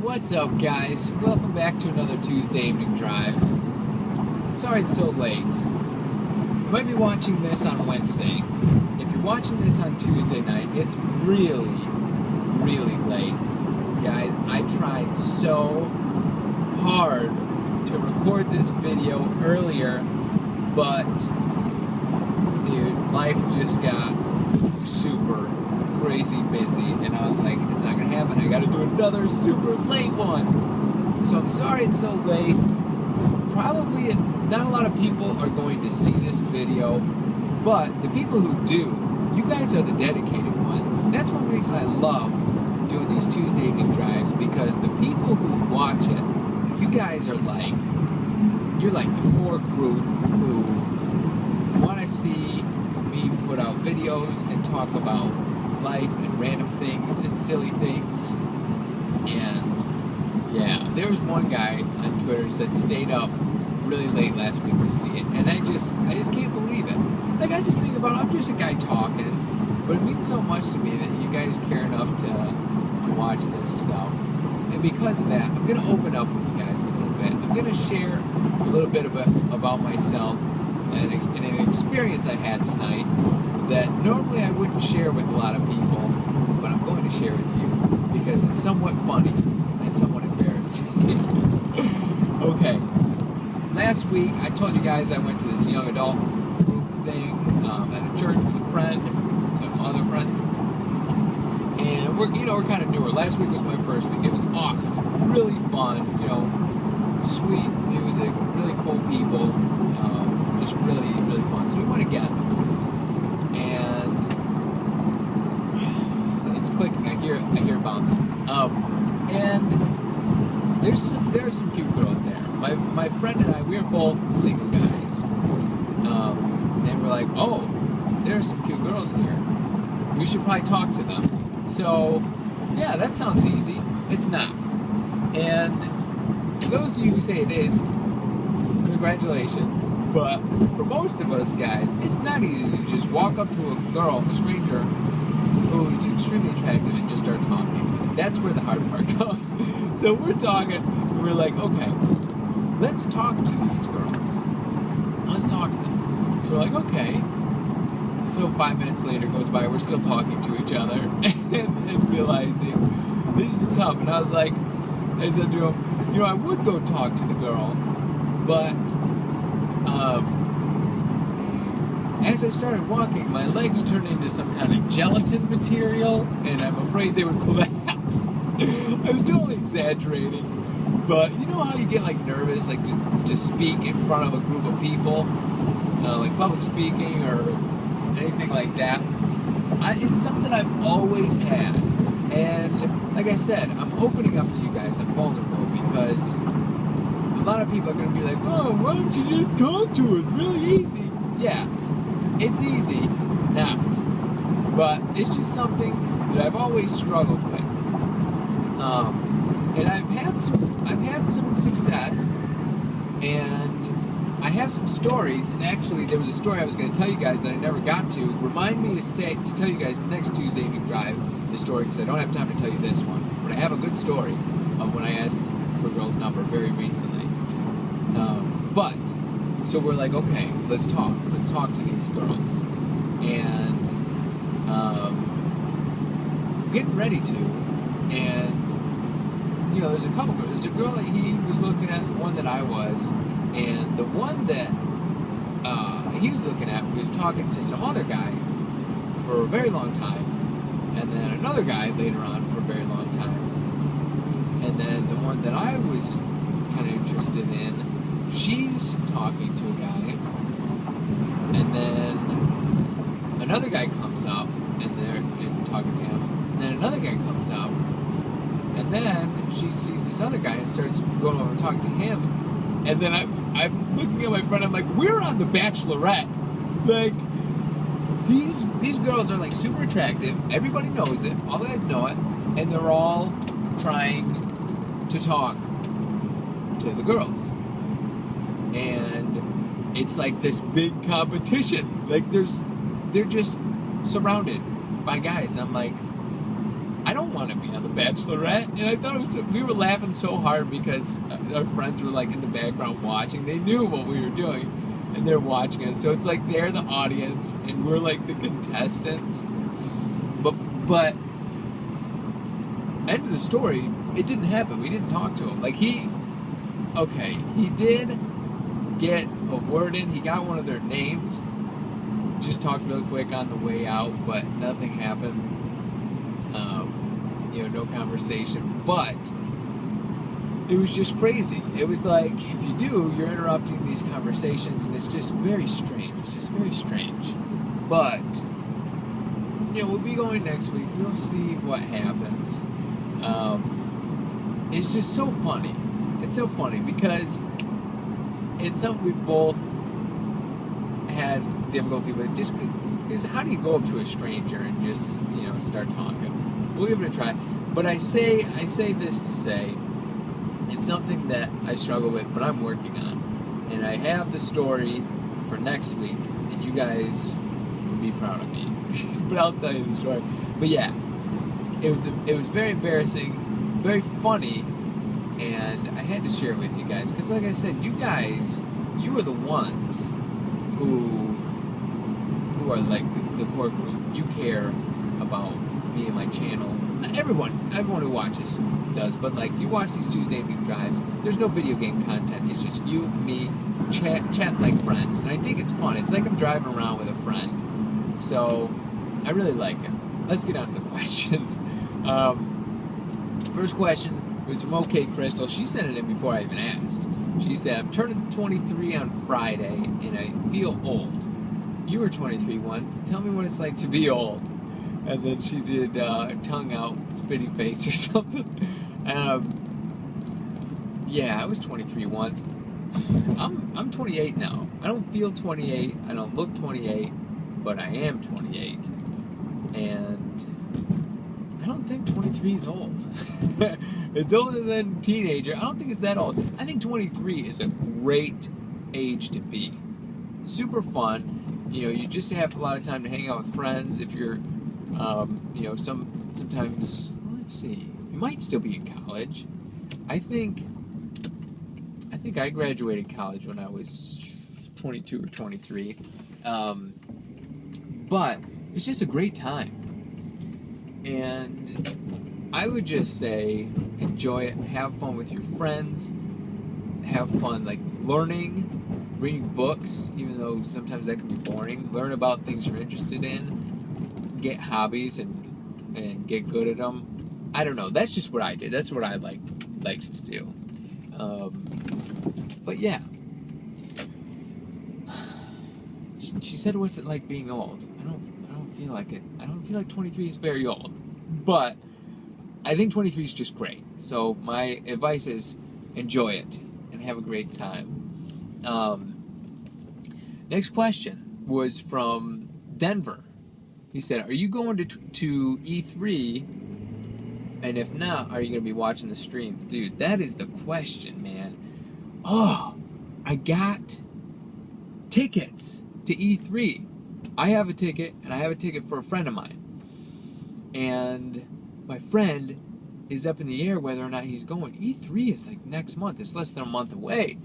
What's up, guys? Welcome back to another Tuesday evening drive. I'm sorry it's so late. You might be watching this on Wednesday. If you're watching this on Tuesday night, it's really late. Guys, I tried so hard to record this video earlier, but dude, life just got super crazy busy, and I was like, it's not gonna happen. I gotta do another super late one. So I'm sorry it's so late. Probably not a lot of people are going to see this video, but the people who do, you guys are the dedicated ones. That's one reason I love doing these Tuesday evening drives, because the people who watch it, you guys are like, you're like the core group who want to see me put out videos and talk about life and random things and silly things. And yeah, there was one guy on Twitter that stayed up really late last week to see it, and I just can't believe it. Like, I just think about it, I'm just a guy talking, but it means so much to me that you guys care enough to watch this stuff. And because of that, I'm gonna open up with you guys a little bit. I'm gonna share a little bit about myself and an experience I had tonight that normally I wouldn't share with a lot of people, but I'm going to share with you because it's somewhat funny and somewhat embarrassing. Okay, last week I told you guys I went to this young adult group thing at a church with a friend and some other friends, and we're kind of newer. Last week was my first week. It was awesome, really fun, sweet music, really cool people, just really fun. So we went again. And it's clicking. I hear it bouncing. And there are some cute girls there. My friend and I, we're both single guys. And we're like, oh, there are some cute girls here. We should probably talk to them. So yeah, that sounds easy. It's not. And for those of you who say it is, congratulations. But for most of us guys, it's not easy to just walk up to a girl, a stranger, who's extremely attractive and just start talking. That's where the hard part comes. So we're talking, and we're like, okay, let's talk to these girls. Let's talk to them. So we're like, okay. So 5 minutes later goes by, we're still talking to each other and realizing this is tough. And I said to him, I would go talk to the girl, but as I started walking, my legs turned into some kind of gelatin material, and I'm afraid they would collapse. I was totally exaggerating, but you know how you get like nervous, like to speak in front of a group of people, like public speaking or anything like that. It's something I've always had, and like I said, I'm opening up to you guys. I'm vulnerable because a lot of people are going to be like, oh, why don't you just talk to her? It's really easy. Yeah, it's easy, not. But it's just something that I've always struggled with. And I've had some success, and I have some stories, and actually there was a story I was going to tell you guys that I never got to. Remind me to tell you guys next Tuesday evening drive the story, because I don't have time to tell you this one. But I have a good story of when I asked for a girl's number very recently. But so we're like, okay, let's talk to these girls, and getting ready to, and there's a couple girls. There's a girl that he was looking at, the one that I was, and the one that he was looking at was talking to some other guy for a very long time, and then another guy later on for a very long time, and then the one that I was kind of interested in, she's talking to a guy, and then another guy comes up, and they're talking to him, and then another guy comes up, and then she sees this other guy and starts going over and talking to him, and then I'm looking at my friend, I'm like, we're on The Bachelorette. Like, these girls are like super attractive, everybody knows it, all the guys know it, and they're all trying to talk to the girls. And it's like this big competition. Like they're just surrounded by guys. And I'm like, I don't want to be on The Bachelorette. And I thought we were laughing so hard because our friends were like in the background watching. They knew what we were doing, and they're watching us. So it's like they're the audience, and we're like the contestants. But end of the story, it didn't happen. We didn't talk to him. Like he did get a word in. He got one of their names. Just talked real quick on the way out, but nothing happened. No conversation. But it was just crazy. It was like, if you do, you're interrupting these conversations, and it's just very strange. It's just very strange. But, we'll be going next week. We'll see what happens. It's just so funny. It's so funny because it's something we both had difficulty with. Just because how do you go up to a stranger and just, start talking? We'll give it a try. But I say this to say, it's something that I struggle with, but I'm working on. And I have the story for next week, and you guys will be proud of me. But I'll tell you the story. But yeah, it was very embarrassing, very funny, and I had to share it with you guys. Because like I said, you are the ones who are like the core group. You care about me and my channel. Everyone who watches does, but like you watch these Tuesday evening drives, there's no video game content. It's just you, me, chat like friends, and I think it's fun. It's like I'm driving around with a friend, so I really like it. Let's get on to the questions. First question was from OK Crystal. She sent it in before I even asked. She said, "I'm turning 23 on Friday, and I feel old. You were 23 once. Tell me what it's like to be old." And then she did tongue out, spitty face or something. Yeah, I was 23 once. I'm 28 now. I don't feel 28. I don't look 28, but I am 28. And I don't think 23 is old. It's older than teenager. I don't think it's that old. I think 23 is a great age to be. Super fun. You just have a lot of time to hang out with friends. If you're sometimes, let's see, you might still be in college. I think I graduated college when I was 22 or 23. But it's just a great time. And I would just say, enjoy it, have fun with your friends, have fun, like, learning, reading books, even though sometimes that can be boring. Learn about things you're interested in, get hobbies and get good at them. I don't know. That's just what I did. That's what I liked to do. But yeah. She said, "What's it like being old?" I don't feel like it. I don't feel like 23 is very old. But I think 23 is just great. So my advice is enjoy it and have a great time. Next question was from Denver. He said, "Are you going to E3? And if not, are you going to be watching the stream?" Dude, that is the question, man. Oh, I got tickets to E3. I have a ticket, and I have a ticket for a friend of mine. And my friend is up in the air whether or not he's going. E3 is like next month. It's less than a month away.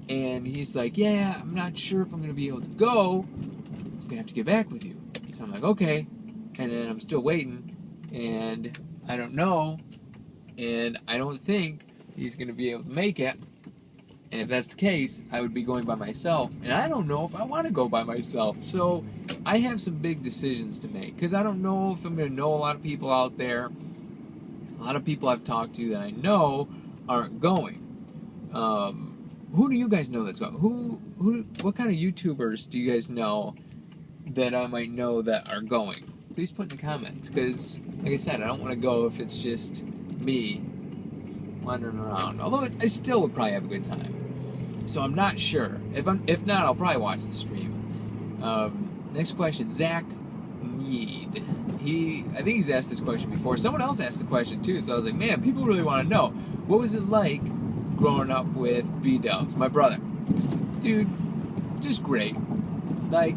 And he's like, "Yeah, I'm not sure if I'm going to be able to go. I'm going to have to get back with you." So I'm like, okay. And then I'm still waiting. And I don't know. And I don't think he's going to be able to make it. And if that's the case, I would be going by myself. And I don't know if I want to go by myself. So I have some big decisions to make. Because I don't know if I'm going to know a lot of people out there. A lot of people I've talked to that I know aren't going. Who do you guys know that's going? What kind of YouTubers do you guys know that I might know that are going? Please put in the comments. Because, like I said, I don't want to go if it's just me wandering around. Although I still would probably have a good time. So I'm not sure. If not, I'll probably watch the stream. Next question, Zach Mead. I think he's asked this question before. Someone else asked the question too, so I was like, man, people really want to know. What was it like growing up with B-Dubs, my brother? Dude, just great. Like,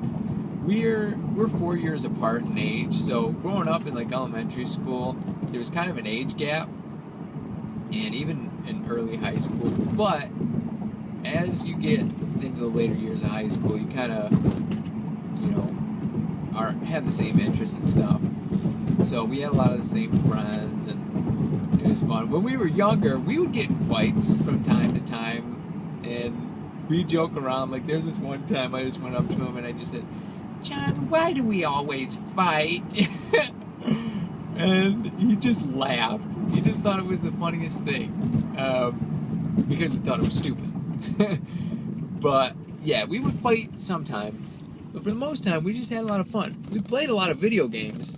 we're 4 years apart in age, so growing up in like elementary school, there was kind of an age gap, and even in early high school. But as you get into the later years of high school, you kind of, you know, have the same interests and stuff. So we had a lot of the same friends, and it was fun. When we were younger, we would get in fights from time to time, and we'd joke around. Like, there's this one time I just went up to him and I just said, "John, why do we always fight?" And he just laughed. He just thought it was the funniest thing, because he thought it was stupid. But yeah, we would fight sometimes, but for the most time, we just had a lot of fun. We played a lot of video games,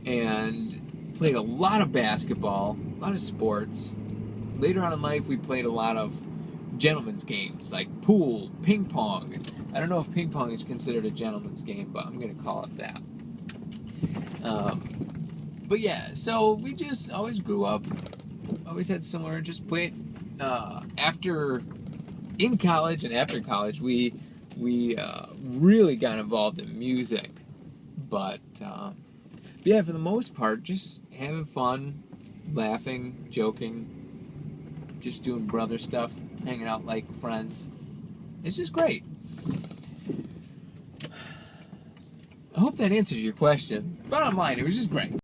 and played a lot of basketball, a lot of sports. Later on in life, we played a lot of gentlemen's games, like pool, ping pong. I don't know if ping pong is considered a gentleman's game, but I'm going to call it that. But yeah, so we just always grew up, always had similar, just played, in college and after college, we really got involved in music. But yeah, for the most part, just having fun, laughing, joking, just doing brother stuff, hanging out like friends. It's just great. I hope that answers your question. Bottom line, it was just great.